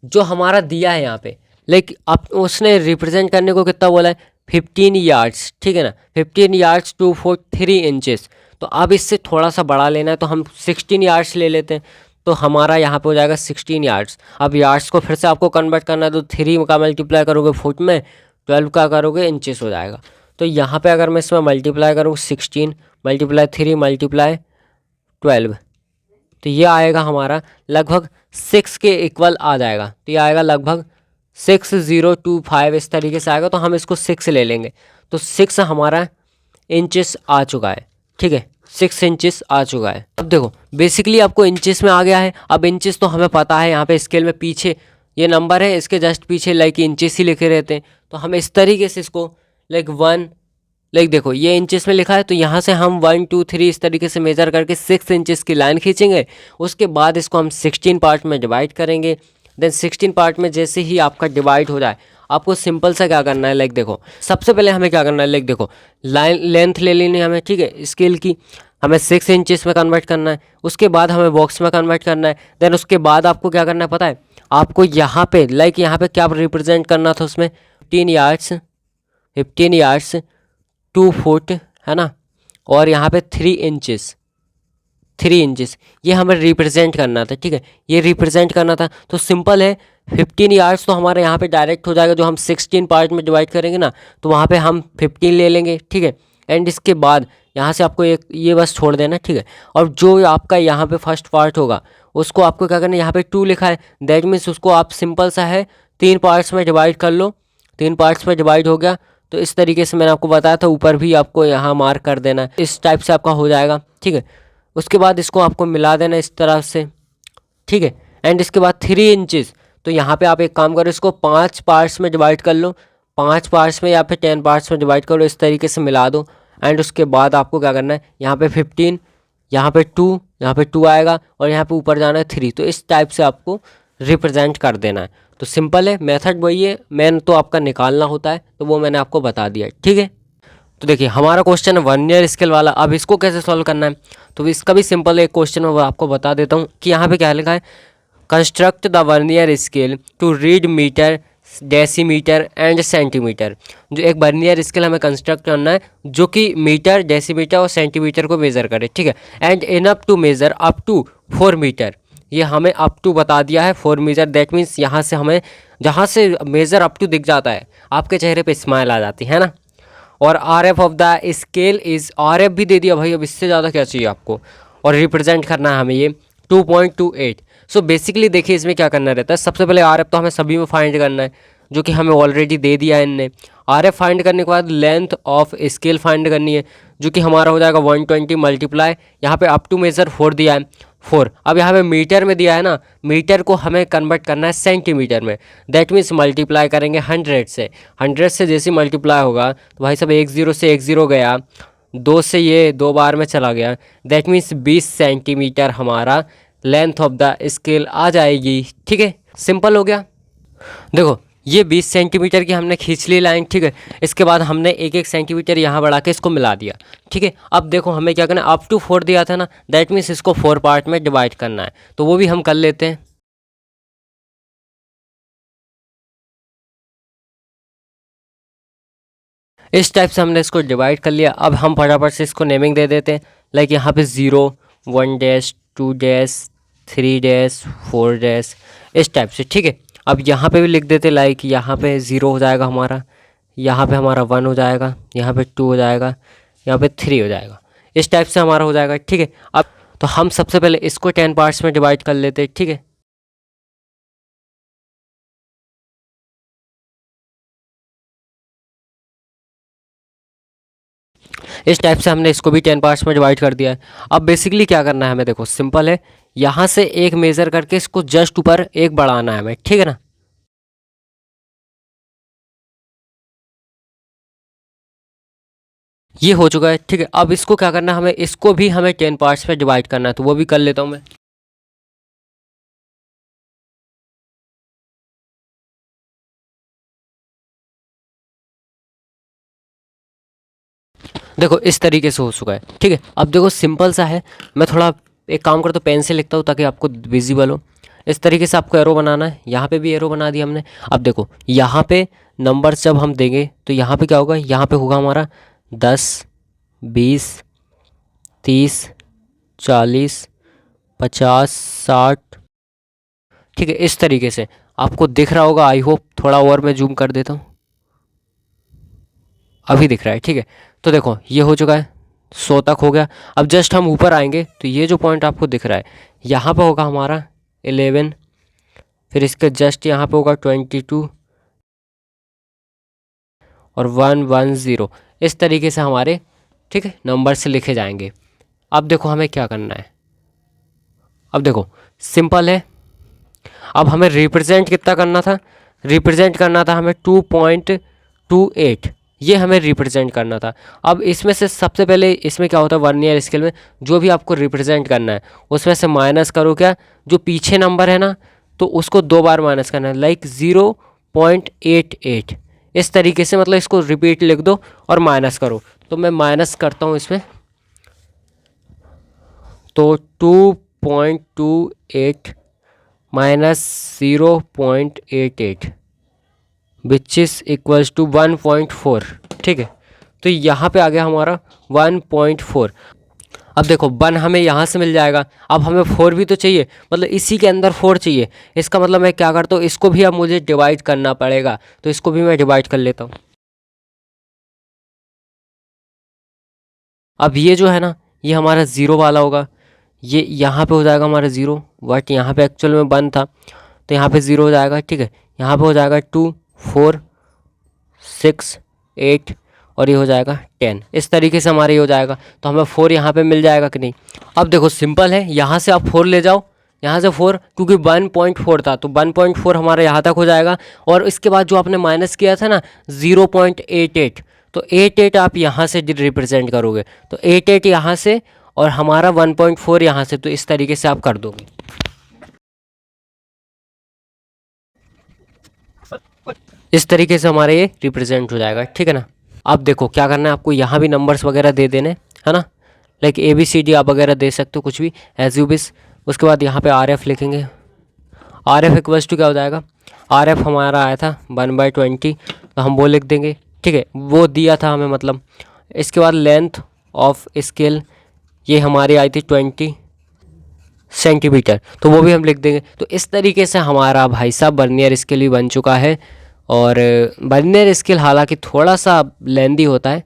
जो हमारा दिया है यहाँ पे, लाइक अब उसने रिप्रेजेंट करने को कितना बोला है, 15 यार्ड्स। ठीक है ना, 15 यार्ड्स 243 इंचेस। तो अब इससे थोड़ा सा बड़ा लेना है तो हम 16 यार्ड्स ले लेते हैं। तो हमारा यहाँ पे हो जाएगा 16 यार्ड्स। अब यार्ड्स को फिर से आपको कन्वर्ट करना है तो 3 का मल्टीप्लाई करोगे फुट में, 12 का करोगे इंचेस हो जाएगा। तो यहाँ पे अगर मैं इसमें मल्टीप्लाई करूँ 16 मल्टीप्लाई 3 मल्टीप्लाई 12 तो ये आएगा हमारा लगभग 6 के इक्वल आ जाएगा। तो ये आएगा लगभग 6025 इस तरीके से आएगा। तो हम इसको 6 ले लेंगे। तो 6 हमारा इंचेस आ चुका है। ठीक है, 6 इंचेस आ चुका है। अब देखो बेसिकली आपको इंचेस में आ गया है। अब इंचेस तो हमें पता है, यहाँ पे स्केल में पीछे ये नंबर है, इसके जस्ट पीछे लाइक इंचेस ही लिखे रहते हैं। तो हम इस तरीके से इसको लाइक देखो ये इंचेस में लिखा है, तो यहाँ से हम 1 2 3 इस तरीके से मेजर करके 6 इंचेस की लाइन खींचेंगे। उसके बाद इसको हम 16 पार्ट में डिवाइड करेंगे। देन 16 पार्ट में जैसे ही आपका डिवाइड हो जाए, आपको सिंपल सा क्या करना है, लाइक देखो सबसे पहले हमें क्या करना है, लाइक देखो लाइन लेंथ ले लेनी है हमें। ठीक है, स्केल की हमें 6 इंचेस में कन्वर्ट करना है। उसके बाद हमें बॉक्स में कन्वर्ट करना है। देन उसके बाद आपको क्या करना है पता है, आपको यहाँ पे लाइक यहाँ पे क्या रिप्रेजेंट करना था उसमें 15 यार्ड्स 2 फुट है ना, और यहाँ पे 3 इंचेस ये हमें रिप्रेजेंट करना था। ठीक है, ये रिप्रेजेंट करना था। तो सिंपल है, 15 यार्ड्स तो हमारे यहाँ पे डायरेक्ट हो जाएगा। जो हम 16 पार्ट में डिवाइड करेंगे ना, तो वहाँ पे हम 15 ले लेंगे। ठीक है, एंड इसके बाद यहाँ से आपको एक ये बस छोड़ देना। ठीक है, और जो आपका यहाँ पे फर्स्ट पार्ट होगा उसको आपको क्या करना है, यहाँ पे 2 लिखा है, दैट मीन्स उसको आप सिंपल सा है 3 पार्ट्स में डिवाइड कर लो। 3 पार्ट्स में डिवाइड हो गया तो इस तरीके से मैंने आपको बताया था, ऊपर भी आपको यहाँ मार्क कर देना है। इस टाइप से आपका हो जाएगा। ठीक है, उसके बाद इसको आपको मिला देना इस तरह से। ठीक है, एंड इसके बाद 3 इंचेस, तो यहाँ पे आप एक काम करो, इसको 5 पार्ट्स में डिवाइड कर लो। 5 पार्ट्स में या फिर 10 पार्ट्स में डिवाइड करो, इस तरीके से मिला दो। एंड उसके बाद आपको क्या करना है, यहाँ पे 15, यहाँ पे 2 आएगा और यहाँ पे ऊपर जाना है 3। तो इस टाइप से आपको रिप्रेजेंट कर देना है। तो सिंपल है, मेथड वही है, मेन तो आपका निकालना होता है, तो वो मैंने आपको बता दिया, ठीक है। तो देखिए हमारा क्वेश्चन है वर्नियर स्केल वाला, अब इसको कैसे सॉल्व करना है, तो इसका भी सिंपल एक क्वेश्चन मैं आपको बता देता हूँ कि यहाँ पे क्या लिखा है, construct the vernier scale to read metre, decimetre and centimetre. जो एक वर्नियर स्केल हमें कंस्ट्रक्ट करना है जो कि मीटर, डेसीमीटर और सेंटीमीटर को मेज़र करे, ठीक है। And enough to measure up to 4 metre, ये हमें अप टू बता दिया है 4 मीटर, दैट मीन्स यहाँ से हमें जहाँ से मेज़र अप टू दिख जाता है आपके चेहरे पे स्माइल आ जाती है ना। और R F of the scale is, R F भी दे दिया भाई, अब इससे ज़्यादा क्या चाहिए आपको। और रिप्रेजेंट करना है हमें ये 2.28। सो बेसिकली देखिए इसमें क्या करना रहता है, सबसे पहले आर एफ तो हमें सभी में फाइंड करना है जो कि हमें ऑलरेडी दे दिया है इनने। आर एफ फाइंड करने के बाद लेंथ ऑफ स्केल फाइंड करनी है जो कि हमारा हो जाएगा 120 मल्टीप्लाई, यहाँ पे अप टू मेजर 4 दिया है 4। अब यहाँ पे मीटर में दिया है ना, मीटर को हमें कन्वर्ट करना है सेंटीमीटर में, दैट मीन्स मल्टीप्लाई करेंगे 100 से। 100 से जैसे मल्टीप्लाई होगा तो भाई साहब 1 0 से 1 0 गया, 2 से ये 2 बार में चला गया, दैट मीन्स 20 सेंटीमीटर हमारा लेंथ ऑफ द स्केल आ जाएगी, ठीक है। सिंपल हो गया। देखो ये 20 सेंटीमीटर की हमने खींच ली लाइन, ठीक है। इसके बाद हमने 1 1 सेंटीमीटर यहाँ बढ़ा के इसको मिला दिया, ठीक है। अब देखो हमें क्या करना है, अप टू 4 दिया था ना, दैट मीन्स इसको 4 पार्ट में डिवाइड करना है, तो वो भी हम कर लेते हैं। इस टाइप से हमने इसको डिवाइड कर लिया। अब हम फटाफट से इसको नेमिंग दे देते हैं, लाइक यहाँ पे 0 1 डैश 2 डैश 3 डैश 4 डैश, इस टाइप से, ठीक है। अब यहाँ पे भी लिख देते, लाइक यहाँ पे 0 हो जाएगा हमारा, यहाँ पे हमारा 1 हो जाएगा, यहाँ पे 2 हो जाएगा, यहाँ पे 3 हो जाएगा, इस टाइप से हमारा हो जाएगा, ठीक है। अब तो हम सबसे पहले इसको 10 पार्ट्स में डिवाइड कर लेते हैं, ठीक है। इस टाइप से हमने इसको भी 10 पार्ट्स में डिवाइड कर दिया है। अब बेसिकली क्या करना है हमें, देखो सिंपल है, यहाँ से एक मेज़र करके इसको जस्ट ऊपर एक बढ़ाना है हमें, ठीक है ना। ये हो चुका है, ठीक है। अब इसको क्या करना है हमें, इसको भी हमें 10 पार्ट्स में डिवाइड करना है, तो वो भी कर लेता हूँ मैं। देखो इस तरीके से हो चुका है, ठीक है। अब देखो सिंपल सा है, मैं थोड़ा एक काम करता हूँ, पेन से लिखता हूँ ताकि आपको विजिबल हो। इस तरीके से आपको एरो बनाना है, यहाँ पे भी एरो बना दिया हमने। अब देखो यहाँ पे नंबर्स जब हम देंगे तो यहाँ पे क्या होगा, यहाँ पे होगा हमारा 10 20 30 40 50 60, ठीक है। इस तरीके से आपको दिख रहा होगा, आई होप। थोड़ा और मैं जूम कर देता हूँ, अभी दिख रहा है, ठीक है। तो देखो ये हो चुका है, 100 तक हो गया। अब जस्ट हम ऊपर आएंगे तो ये जो पॉइंट आपको दिख रहा है यहाँ पे होगा हमारा 11, फिर इसके जस्ट यहाँ पे होगा 22 और 110, इस तरीके से हमारे, ठीक है, नंबर से लिखे जाएंगे। अब देखो हमें क्या करना है, अब देखो सिंपल है। अब हमें रिप्रेजेंट कितना करना था, रिप्रेजेंट करना था हमें 2.28, ये हमें रिप्रेजेंट करना था। अब इसमें से सबसे पहले इसमें क्या होता है, वर्नियर स्केल में जो भी आपको रिप्रेजेंट करना है उसमें से माइनस करो, क्या जो पीछे नंबर है ना तो उसको 2 बार माइनस करना है, लाइक 0.88, इस तरीके से, मतलब इसको रिपीट लिख दो और माइनस करो। तो मैं माइनस करता हूँ इसमें, तो 2.28 minus 0.88 which is equals to 1.4, ठीक है। तो यहाँ पे आ गया हमारा 1.4। अब देखो 1 हमें यहाँ से मिल जाएगा, अब हमें 4 भी तो चाहिए, मतलब इसी के अंदर 4 चाहिए। इसका मतलब मैं क्या करता हूँ, इसको भी अब मुझे डिवाइड करना पड़ेगा, तो इसको भी मैं डिवाइड कर लेता हूँ। अब ये जो है ना, ये हमारा 0 वाला होगा, ये यहाँ पे हो जाएगा हमारा 0, बट यहाँ पे एक्चुअल में 1 था, तो यहाँ पे 0 हो जाएगा, ठीक है। यहाँ पे हो जाएगा 2 4 6 8 और ये हो जाएगा 10, इस तरीके से हमारा ये हो जाएगा। तो हमें 4 यहाँ पे मिल जाएगा कि नहीं। अब देखो सिंपल है, यहाँ से आप 4 ले जाओ, यहाँ से 4, क्योंकि 1.4 था तो 1.4 हमारा यहाँ तक हो जाएगा। और इसके बाद जो आपने माइनस किया था ना 0.88, तो 88 आप यहाँ से रिप्रेजेंट करोगे, तो 88 यहाँ से और हमारा 1.4 यहाँ से, तो इस तरीके से आप कर दोगे। इस तरीके से हमारा ये रिप्रेजेंट हो जाएगा, ठीक है ना। अब देखो क्या करना है आपको, यहाँ भी नंबर्स वगैरह दे देने, है ना, लाइक ABCD आप वगैरह दे सकते हो कुछ भी एज यू विश। उसके बाद यहाँ पे RF लिखेंगे। RF इक्वल्स टू क्या हो जाएगा, RF हमारा आया था 1/20, तो हम वो लिख देंगे, ठीक है, वो दिया था हमें मतलब। इसके बाद लेंथ ऑफ स्केल ये हमारी आई थी 20 सेंटीमीटर, तो वो भी हम लिख देंगे। तो इस तरीके से हमारा भाई साहब वर्नियर स्केल भी बन चुका है। और वर्नियर स्केल हालांकि थोड़ा सा लेंदी होता है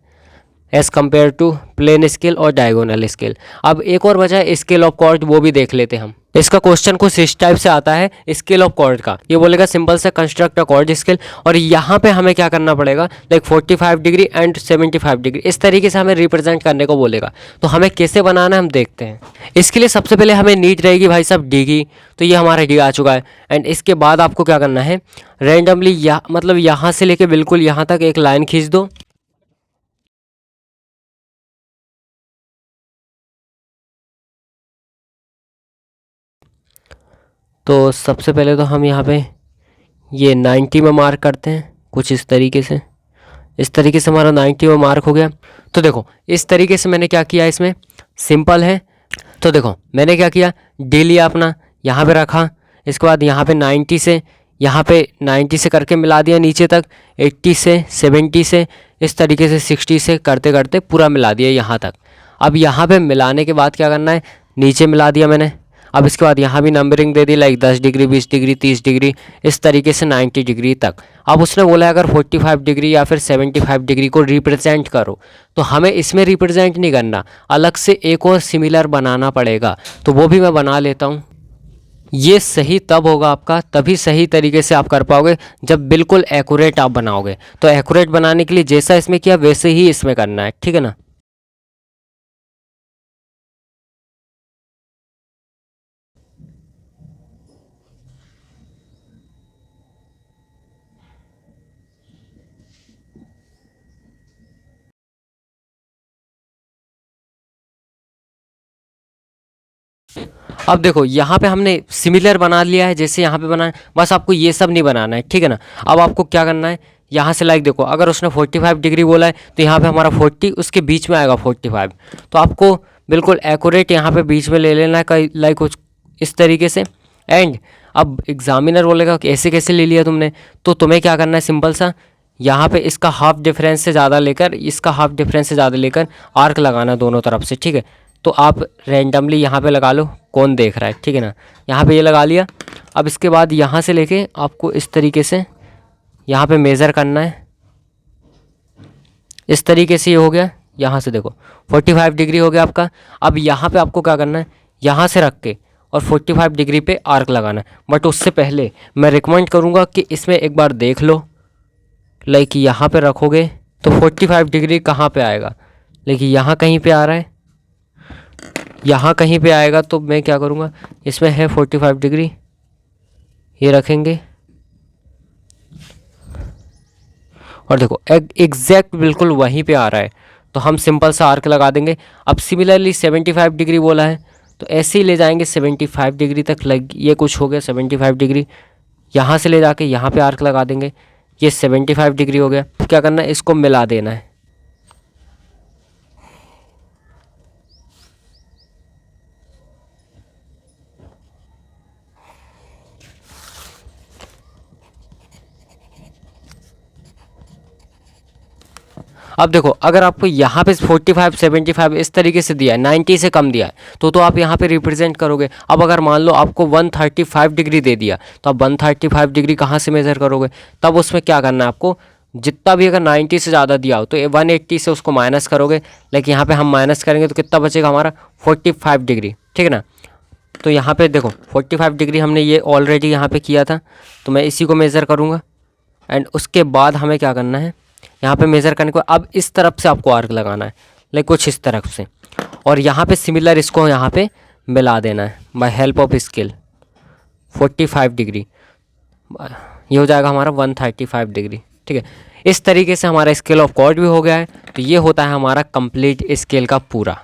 as compare to plain scale और डायगोनल स्केल। अब एक और बचा है स्केल ऑफ कॉर्ड, वो भी देख लेते हैं हम। इसका क्वेश्चन कुछ इस टाइप से आता है स्केल ऑफ कॉर्ड का। ये बोलेगा सिंपल से कंस्ट्रक्ट अ कॉर्ड स्केल, और यहाँ पे हमें क्या करना पड़ेगा, लाइक 45 डिग्री एंड 75 डिग्री, इस तरीके से हमें रिप्रेजेंट करने को बोलेगा। तो हमें कैसे बनाना है हम देखते हैं। इसके लिए सबसे पहले हमें नीड रहेगी भाई साहब डी की, तो ये हमारा डी आ चुका है। एंड इसके बाद आपको क्या करना है, रैंडमली मतलब यहाँ से लेके बिल्कुल यहाँ तक एक लाइन खींच दो। तो सबसे पहले तो हम यहाँ पे ये 90 में मार्क करते हैं कुछ इस तरीके से। इस तरीके से हमारा 90 में मार्क हो गया। तो देखो इस तरीके से मैंने क्या किया, इसमें सिंपल है। तो देखो मैंने क्या किया, डी लिया अपना, यहाँ पे रखा। इसके बाद यहाँ पे 90 से, यहाँ पे 90 से करके मिला दिया नीचे तक, 80 से, 70 से, इस तरीके से 60 से करते करते पूरा मिला दिया यहाँ तक। अब यहाँ पे मिलाने के बाद क्या करना है, नीचे मिला दिया मैंने। अब इसके बाद यहाँ भी नंबरिंग दे दी, लाइक 10 डिग्री, 20 डिग्री, 30 डिग्री, इस तरीके से 90 डिग्री तक। अब उसने बोला अगर 45 डिग्री या फिर 75 डिग्री को रिप्रेजेंट करो, तो हमें इसमें रिप्रेजेंट नहीं करना, अलग से एक और सिमिलर बनाना पड़ेगा। तो वो भी मैं बना लेता हूँ। ये सही तब होगा आपका, तभी सही तरीके से आप कर पाओगे जब बिल्कुल एक्यूरेट आप बनाओगे। तो एक्यूरेट बनाने के लिए जैसा इसमें किया वैसे ही इसमें करना है, ठीक है ना। अब देखो यहाँ पे हमने सिमिलर बना लिया है जैसे यहाँ पे बना है, बस आपको ये सब नहीं बनाना है, ठीक है ना। अब आपको क्या करना है, यहाँ से लाइक देखो अगर उसने 45 डिग्री बोला है तो यहाँ पे हमारा 40 उसके बीच में आएगा 45। तो आपको बिल्कुल एक्यूरेट यहाँ पे बीच में ले लेना है, लाइक कुछ इस तरीके से। एंड अब एग्जामिनर बोलेगा कि ऐसे कैसे ले लिया तुमने, तो तुम्हें क्या करना है, सिंपल सा यहाँ पे इसका हाफ डिफरेंस से ज़्यादा लेकर, इसका हाफ डिफरेंस से ज़्यादा लेकर आर्क लगाना दोनों तरफ से, ठीक है। तो आप रैंडमली यहाँ पे लगा लो, कौन देख रहा है, ठीक है ना। यहाँ पे ये लगा लिया। अब इसके बाद यहाँ से लेके आपको इस तरीके से यहाँ पे मेज़र करना है, इस तरीके से ये हो गया। यहाँ से देखो 45 डिग्री हो गया आपका। अब यहाँ पे आपको क्या करना है, यहाँ से रख के और 45 डिग्री पे आर्क लगाना है। बट उससे पहले मैं रिकमेंड करूँगा कि इसमें एक बार देख लो, लाइक यहाँ पे रखोगे तो 45 डिग्री कहाँ पे आएगा, लेकिन यहाँ कहीं पे आ रहा है, यहाँ कहीं पे आएगा। तो मैं क्या करूँगा, इसमें है 45 डिग्री, ये रखेंगे और देखो एग्जैक्ट बिल्कुल वहीं पे आ रहा है, तो हम सिंपल सा आर्क लगा देंगे। अब सिमिलरली 75 डिग्री बोला है तो ऐसे ही ले जाएंगे 75 डिग्री तक, लग ये कुछ हो गया 75 डिग्री, यहाँ से ले जाके यहाँ पे आर्क लगा देंगे, ये 75 डिग्री हो गया। क्या करना है, इसको मिला देना है। अब देखो अगर आपको यहाँ पे 45 75 इस तरीके से दिया है, 90 से कम दिया है, तो आप यहाँ पे रिप्रेजेंट करोगे। अब अगर मान लो आपको 135 डिग्री दे दिया, तो आप 135 डिग्री कहाँ से मेज़र करोगे, तब उसमें क्या करना है आपको, जितना भी अगर 90 से ज़्यादा दिया हो तो 180 से उसको माइनस करोगे। लेकिन यहाँ पे हम माइनस करेंगे तो कितना बचेगा हमारा 45 डिग्री, ठीक है ना। तो यहाँ पे देखो 45 डिग्री हमने ये ऑलरेडी यहाँ पे किया था, तो मैं इसी को मेज़र करूँगा। एंड उसके बाद हमें क्या करना है, यहाँ पे मेज़र करने को अब इस तरफ से आपको आर्क लगाना है, लाइक कुछ इस तरफ से, और यहाँ पे सिमिलर इसको यहाँ पे मिला देना है by help of scale 45 degree. ये हो जाएगा हमारा 135 डिग्री, ठीक है। इस तरीके से हमारा स्केल ऑफ कॉर्ड भी हो गया है। तो ये होता है हमारा कंप्लीट स्केल का पूरा।